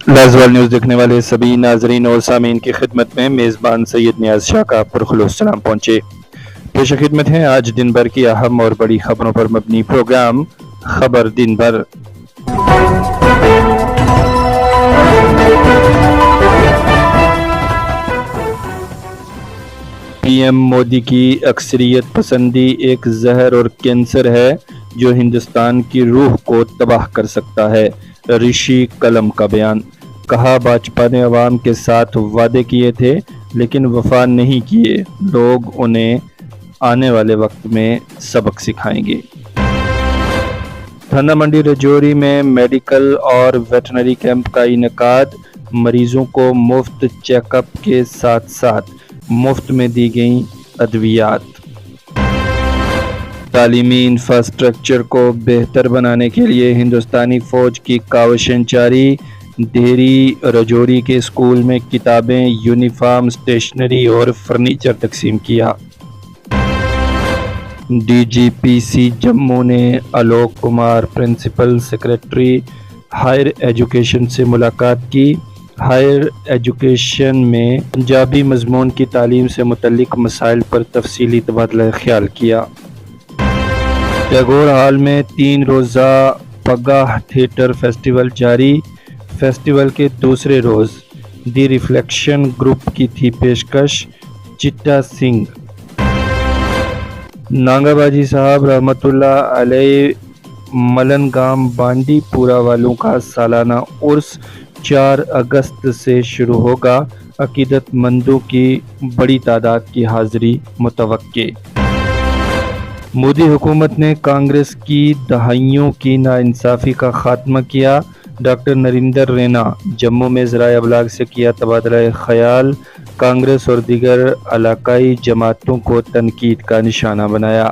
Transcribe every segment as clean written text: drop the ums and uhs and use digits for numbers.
لازوال نیوز دیکھنے والے سبھی ناظرین اور سامعین کی خدمت میں میزبان سید نیاز شاہ کا پرخلوص سلام پہنچے۔ پیش خدمت ہے آج دن بھر کی اہم اور بڑی خبروں پر مبنی پروگرام خبر دن بھر۔ پی ایم مودی کی اکثریت پسندی ایک زہر اور کینسر ہے جو ہندوستان کی روح کو تباہ کر سکتا ہے، رشی کلم کا بیان۔ کہا بھاجپا نے عوام کے ساتھ وعدے کیے تھے لیکن وفا نہیں کیے، لوگ انہیں آنے والے وقت میں سبق سکھائیں گے۔ تھانہ منڈی رجوری میں میڈیکل اور ویٹرنری کیمپ کا انعقاد، مریضوں کو مفت چیک اپ کے ساتھ ساتھ مفت میں دی گئیں ادویات۔ تعلیمی انفراسٹرکچر کو بہتر بنانے کے لیے ہندوستانی فوج کی کاوشیں جاری، دیہری رجوری کے اسکول میں کتابیں، یونیفارم، اسٹیشنری اور فرنیچر تقسیم کیا۔ ڈی جی پی سی جموں نے Alok Kumar principal secretary higher education سے ملاقات کی۔ ہائر ایجوکیشن میں پنجابی مضمون کی تعلیم سے متعلق مسائل پر تفصیلی تبادلہ خیال کیا۔ ٹیگور ہال میں 3 روزہ پگاہ تھیٹر فیسٹیول جاری۔ فیسٹیول کے دوسرے روز دی ریفلیکشن گروپ کی تھی پیشکش، چٹا سنگھ۔ نانگا باجی صاحب رحمۃ اللہ علیہ ملن گام بانڈی پورا والوں کا سالانہ عرس 4 اگست سے شروع ہوگا، عقیدت مندوں کی بڑی تعداد کی حاضری متوقع۔ مودی حکومت نے کانگریس کی دہائیوں کی ناانصافی کا خاتمہ کیا، ڈاکٹر نریندر رینا۔ جموں میں ذرائع ابلاغ سے کیا تبادلہ خیال، کانگریس اور دیگر علاقائی جماعتوں کو تنقید کا نشانہ بنایا۔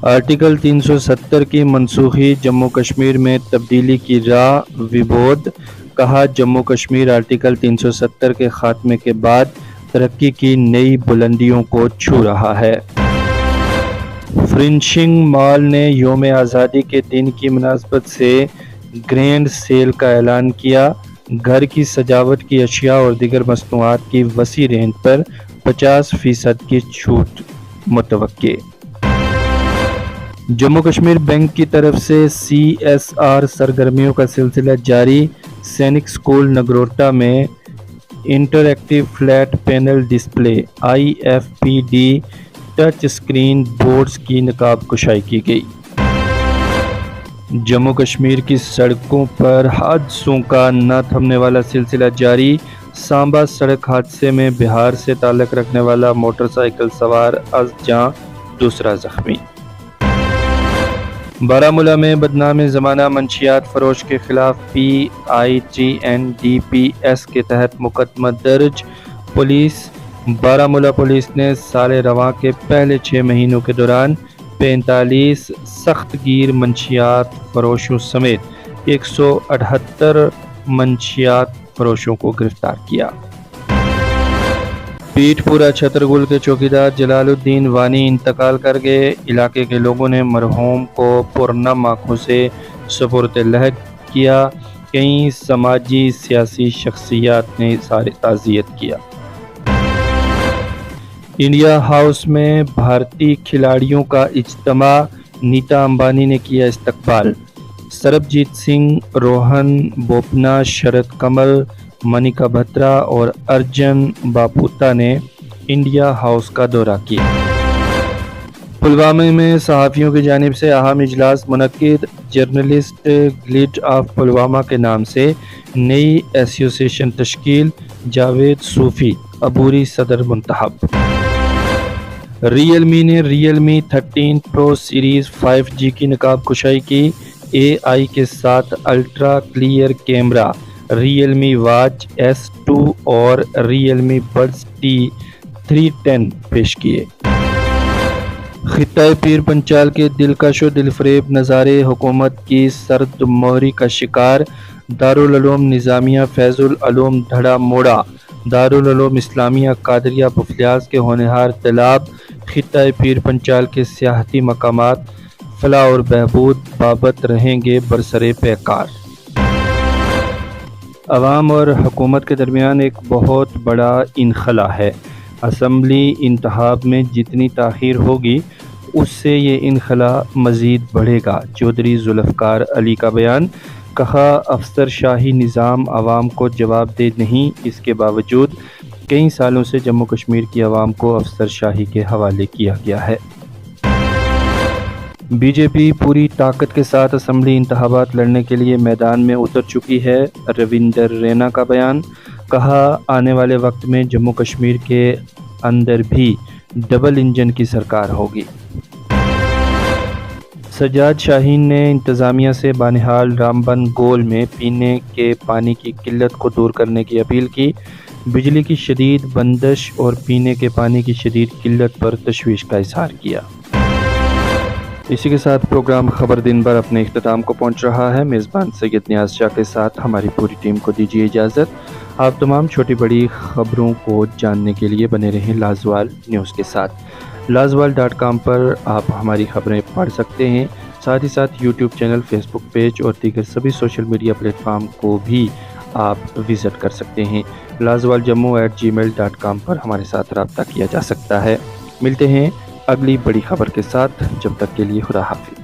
آرٹیکل 370 کی منسوخی، جموں کشمیر میں تبدیلی کی راہ، وبودھ۔ کہا جموں کشمیر آرٹیکل 370 کے خاتمے کے بعد ترقی کی نئی بلندیوں کو چھو رہا ہے۔ فرنشنگ مال نے یوم آزادی کے دن کی مناسبت سے گرینڈ سیل کا اعلان کیا، گھر کی سجاوٹ کی اشیاء اور دیگر مصنوعات کی وسیع رینج پر 50% کی چھوٹ متوقع۔ جموں کشمیر بینک کی طرف سے CSR سرگرمیوں کا سلسلہ جاری، سینک اسکول نگروٹہ میں interactive flat panel display IFPD touch screen boards کی نقاب کشائی کی گئی۔ جموں کشمیر کی سڑکوں پر حادثوں کا نہ تھمنے والا سلسلہ جاری، سانبا سڑک حادثے میں بہار سے تعلق رکھنے والا موٹر سائیکل سوار از جاں، دوسرا زخمی۔ بارہمولہ میں بدنام زمانہ منشیات فروش کے خلاف PITNDPS کے تحت مقدمہ درج، پولیس۔ بارہمولہ پولیس نے سال رواں کے پہلے 6 مہینوں کے دوران 45 سخت گیر منشیات فروشوں سمیت 178 منشیات فروشوں کو گرفتار کیا۔ پیٹ پورہ چھترگل کے چوکیدار جلال الدین وانی انتقال کر گئے، علاقے کے لوگوں نے مرحوم کو پرنم آنکھوں سے سپرد لحد کیا، کئی سماجی سیاسی شخصیات نے اظہار تعزیت کیا۔ انڈیا ہاؤس میں بھارتی کھلاڑیوں کا اجتماع، نیتا امبانی نے کیا استقبال۔ سربجیت سنگھ، روہن بوپنا، شرد کمل، منیکا بترا اور ارجن باپوتا نے انڈیا ہاؤس کا دورہ کیا۔ پلوامہ میں صحافیوں کی جانب سے اہم اجلاس منعقد، جرنلسٹ گلڈ آف پلوامہ کے نام سے نئی ایسوسی ایشن تشکیل، جاوید صوفی عبوری صدر منتخب۔ ریئلمی نے ریئلمی 13 پرو سیریز 5G کی نقاب کشائی کی، AI کے ساتھ ultra clear camera Realme watch S2 اور ریئلمی بڈز T310 پیش کیے۔ خطۂ پیر پنچال کے دلکش و دلفریب نظارے حکومت کی سرد مہری کا شکار، دارالعلوم نظامیہ فیض العلوم دھڑا موڑا، دارالعلوم اسلامیہ قادریہ بفلیاز کے ہونہار طلاب، خطۂ پیر پنچال کے سیاحتی مقامات فلاح اور بہبود بابت رہیں گے برسر پیکار۔ عوام اور حکومت کے درمیان ایک بہت بڑا انخلا ہے۔ اسمبلی انتخاب میں جتنی تاخیر ہوگی اس سے یہ انخلا مزید بڑھے گا۔ چودھری ذوالفقار علی کا بیان۔ کہا افسر شاہی نظام عوام کو جواب دہ نہیں، اس کے باوجود کئی سالوں سے جموں کشمیر کی عوام کو افسر شاہی کے حوالے کیا گیا ہے۔ بی جے پی پوری طاقت کے ساتھ اسمبلی انتخابات لڑنے کے لیے میدان میں اتر چکی ہے۔ رویندر رینا کا بیان۔ کہا آنے والے وقت میں جموں کشمیر کے اندر بھی ڈبل انجن کی سرکار ہوگی۔ سجاد شاہین نے انتظامیہ سے بانہال رامبن گول میں پینے کے پانی کی قلت کو دور کرنے کی اپیل کی۔ بجلی کی شدید بندش اور پینے کے پانی کی شدید قلت پر تشویش کا اظہار کیا۔ اسی کے ساتھ پروگرام خبر دن بھر اپنے اختتام کو پہنچ رہا ہے۔ میزبان سید نیاز شاہ کے ساتھ ہماری پوری ٹیم کو دیجیے اجازت۔ آپ تمام چھوٹی بڑی خبروں کو جاننے کے لیے بنے رہیں لازوال نیوز کے ساتھ۔ لازوال.com پر آپ ہماری خبریں پڑھ سکتے ہیں، ساتھ ہی ساتھ یوٹیوب چینل، فیس بک پیج اور دیگر سبھی سوشل میڈیا پلیٹ فارم کو بھی آپ وزٹ کر سکتے ہیں۔ lazwalJammu@gmail.com پر ہمارے ساتھ رابطہ کیا جا سکتا ہے۔ ملتے ہیں اگلی بڑی خبر کے ساتھ، جب تک کے لیے خدا حافظ۔